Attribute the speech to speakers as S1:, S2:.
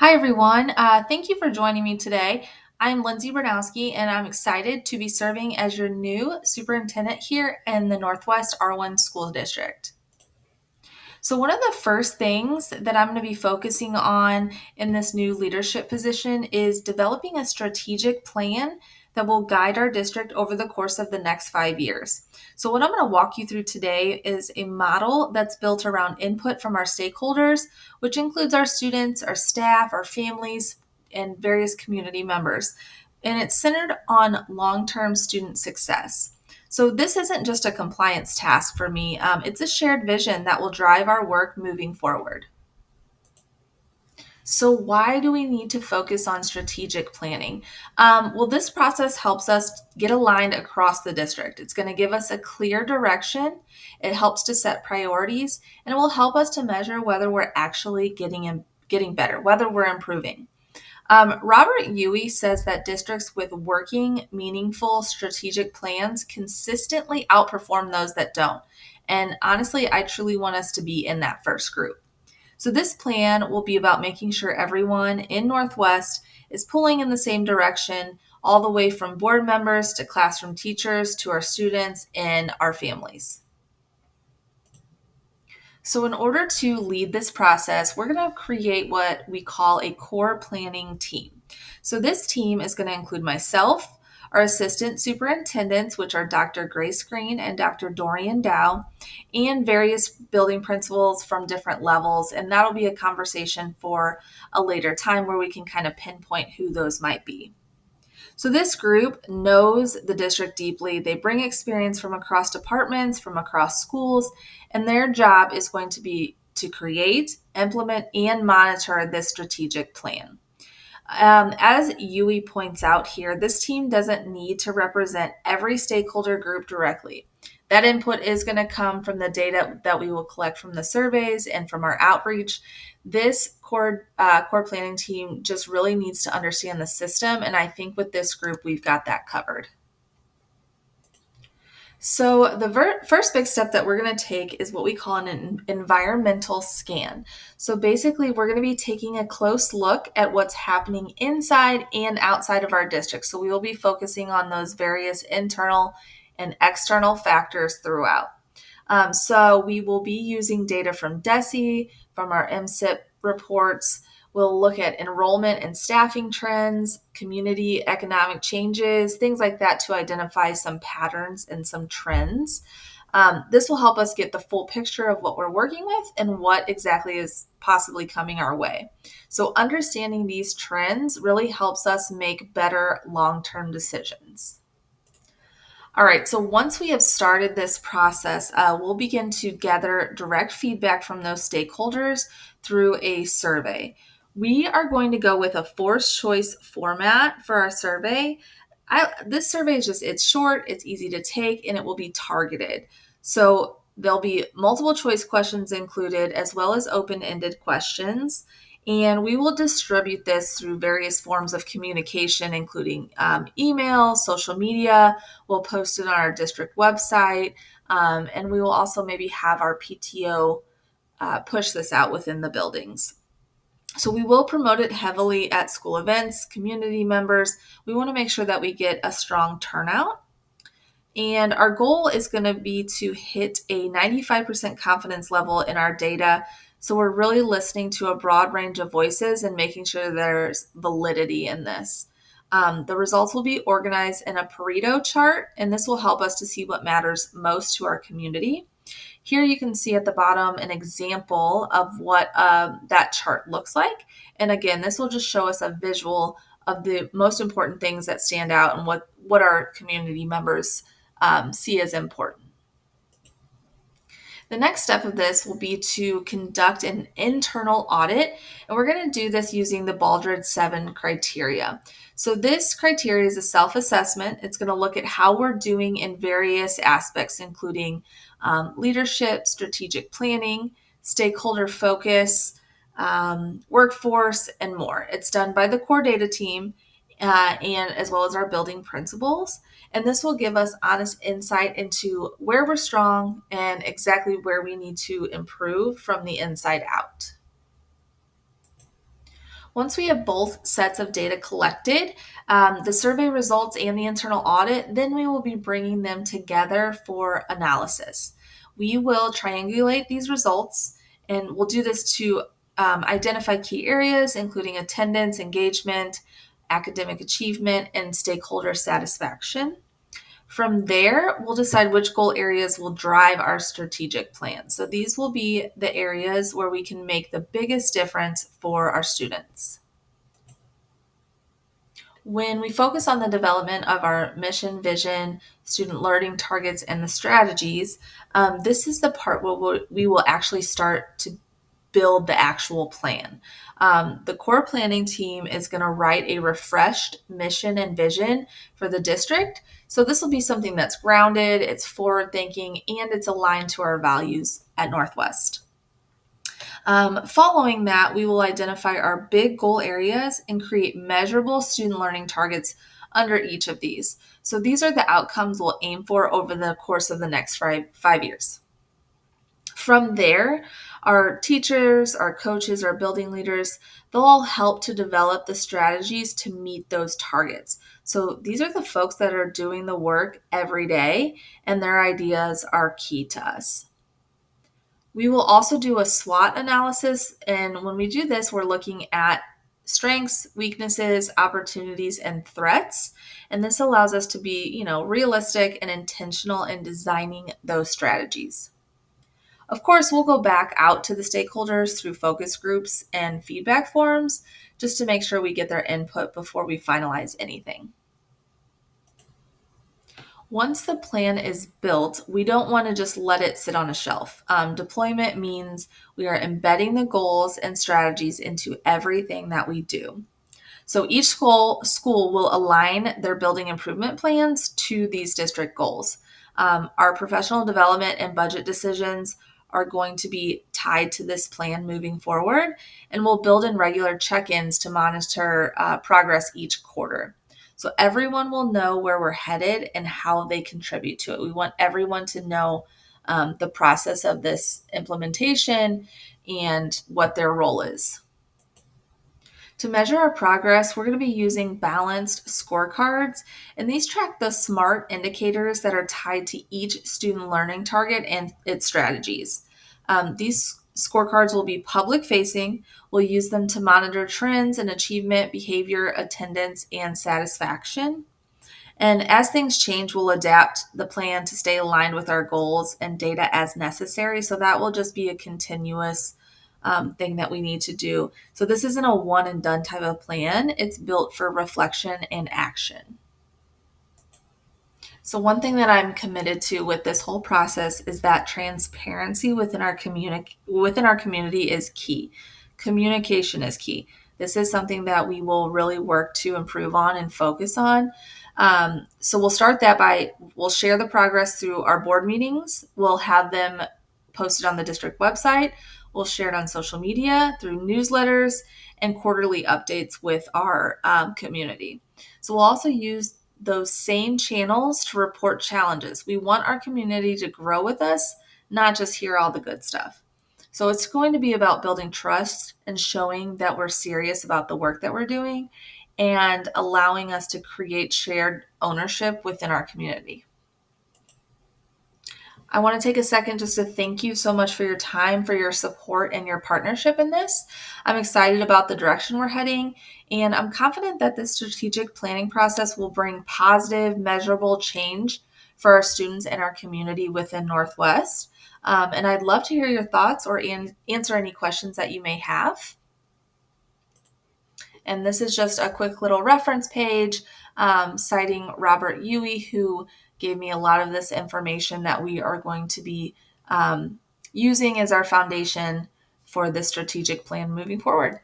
S1: Hi, everyone. Thank you for joining me today. I'm Lindsay Bernowski, and I'm excited to be serving as your new superintendent here in the Northwest R1 School District. So, one of the first things that I'm going to be focusing on in this new leadership position is developing a strategic plan that will guide our district over the course of the next 5 years. So, what I'm going to walk you through today is a model that's built around input from our stakeholders, which includes our students, our staff, our families, and various community members. And it's centered on long term student success. So, this isn't just a compliance task for me, it's a shared vision that will drive our work moving forward. So, why do we need to focus on strategic planning? Well, this process helps us get aligned across the district. It's going to give us a clear direction, it helps to set priorities, and it will help us to measure whether we're actually getting better, whether we're improving. Robert Huey says that districts with working, meaningful strategic plans consistently outperform those that don't. And honestly, I truly want us to be in that first group. So, this plan will be about making sure everyone in Northwest is pulling in the same direction, all the way from board members to classroom teachers to our students and our families. So, in order to lead this process, we're going to create what we call a core planning team. So, this team is going to include myself, our assistant superintendents, which are Dr. Grace Green and Dr. Dorian Dow, and various building principals from different levels. And that'll be a conversation for a later time where we can kind of pinpoint who those might be. So, this group knows the district deeply. They bring experience from across departments, from across schools, and their job is going to be to create, implement, and monitor this strategic plan. As Yui points out here, this team doesn't need to represent every stakeholder group directly. That input is going to come from the data that we will collect from the surveys and from our outreach. This core planning team just really needs to understand the system, and I think with this group, we've got that covered. So, the first big step that we're going to take is what we call an environmental scan. So, basically, we're going to be taking a close look at what's happening inside and outside of our district. So, we will be focusing on those various internal and external factors throughout. So, we will be using data from DESE, from our MSIP reports. We'll look at enrollment and staffing trends, community economic changes, things like that to identify some patterns and some trends. This will help us get the full picture of what we're working with and what exactly is possibly coming our way. So, understanding these trends really helps us make better long term decisions. All right, so once we have started this process, we'll begin to gather direct feedback from those stakeholders through a survey. We are going to go with a forced choice format for our survey. This survey is it's short, it's easy to take, and it will be targeted. So there'll be multiple choice questions included as well as open ended questions. And we will distribute this through various forms of communication, including email, social media. We'll post it on our district website, and we will also maybe have our PTO push this out within the buildings. So we will promote it heavily at school events, community members. We want to make sure that we get a strong turnout. And our goal is going to be to hit a 95% confidence level in our data. So we're really listening to a broad range of voices and making sure there's validity in this. The results will be organized in a Pareto chart, and this will help us to see what matters most to our community. Here you can see at the bottom an example of what that chart looks like. And again, this will just show us a visual of the most important things that stand out and what our community members see as important. The next step of this will be to conduct an internal audit, and we're going to do this using the Baldrige 7 criteria. So this criteria is a self-assessment. It's going to look at how we're doing in various aspects, including leadership, strategic planning, stakeholder focus, workforce, and more. It's done by the core data team and as well as our building principals. And this will give us honest insight into where we're strong and exactly where we need to improve from the inside out. Once we have both sets of data collected, the survey results and the internal audit, then we will be bringing them together for analysis. We will triangulate these results, and we'll do this to identify key areas, including attendance, engagement, academic achievement, and stakeholder satisfaction. From there, we'll decide which goal areas will drive our strategic plan. So these will be the areas where we can make the biggest difference for our students. When we focus on the development of our mission, vision, student learning targets, and the strategies, this is the part where we will actually start to build the actual plan. The core planning team is going to write a refreshed mission and vision for the district. So this will be something that's grounded, it's forward thinking, and it's aligned to our values at Northwest. Following that, we will identify our big goal areas and create measurable student learning targets under each of these. So these are the outcomes we'll aim for over the course of the next 5 years. From there, our teachers, our coaches, our building leaders, they'll all help to develop the strategies to meet those targets. So these are the folks that are doing the work every day, and their ideas are key to us. We will also do a SWOT analysis, and when we do this, we're looking at strengths, weaknesses, opportunities, and threats. And this allows us to be, realistic and intentional in designing those strategies. Of course, we'll go back out to the stakeholders through focus groups and feedback forums just to make sure we get their input before we finalize anything. Once the plan is built, we don't want to just let it sit on a shelf. Deployment means we are embedding the goals and strategies into everything that we do. So each school will align their building improvement plans to these district goals. Our professional development and budget decisions are going to be tied to this plan moving forward, and we'll build in regular check-ins to monitor progress each quarter. So everyone will know where we're headed and how they contribute to it. We want everyone to know the process of this implementation and what their role is. To measure our progress, we're going to be using balanced scorecards, and these track the SMART indicators that are tied to each student learning target and its strategies. These scorecards will be public facing. We'll use them to monitor trends in achievement, behavior, attendance, and satisfaction. And as things change, we'll adapt the plan to stay aligned with our goals and data as necessary. So that will just be a continuous thing that we need to do. So this isn't a one and done type of plan. It's built for reflection and action. So one thing that I'm committed to with this whole process is that transparency within our community is key. Communication is key. This is something that we will really work to improve on and focus on. So we'll start that we'll share the progress through our board meetings. We'll have them posted on the district website. We'll share it on social media, through newsletters, and quarterly updates with our community. So we'll also use those same channels to report challenges. We want our community to grow with us, not just hear all the good stuff. So it's going to be about building trust and showing that we're serious about the work that we're doing and allowing us to create shared ownership within our community. I want to take a second just to thank you so much for your time, for your support, and your partnership in this. I'm excited about the direction we're heading, and I'm confident that this strategic planning process will bring positive, measurable change for our students and our community within Northwest. And I'd love to hear your thoughts or answer any questions that you may have. And this is just a quick little reference page citing Robert Huey, who gave me a lot of this information that we are going to be using as our foundation for this strategic plan moving forward.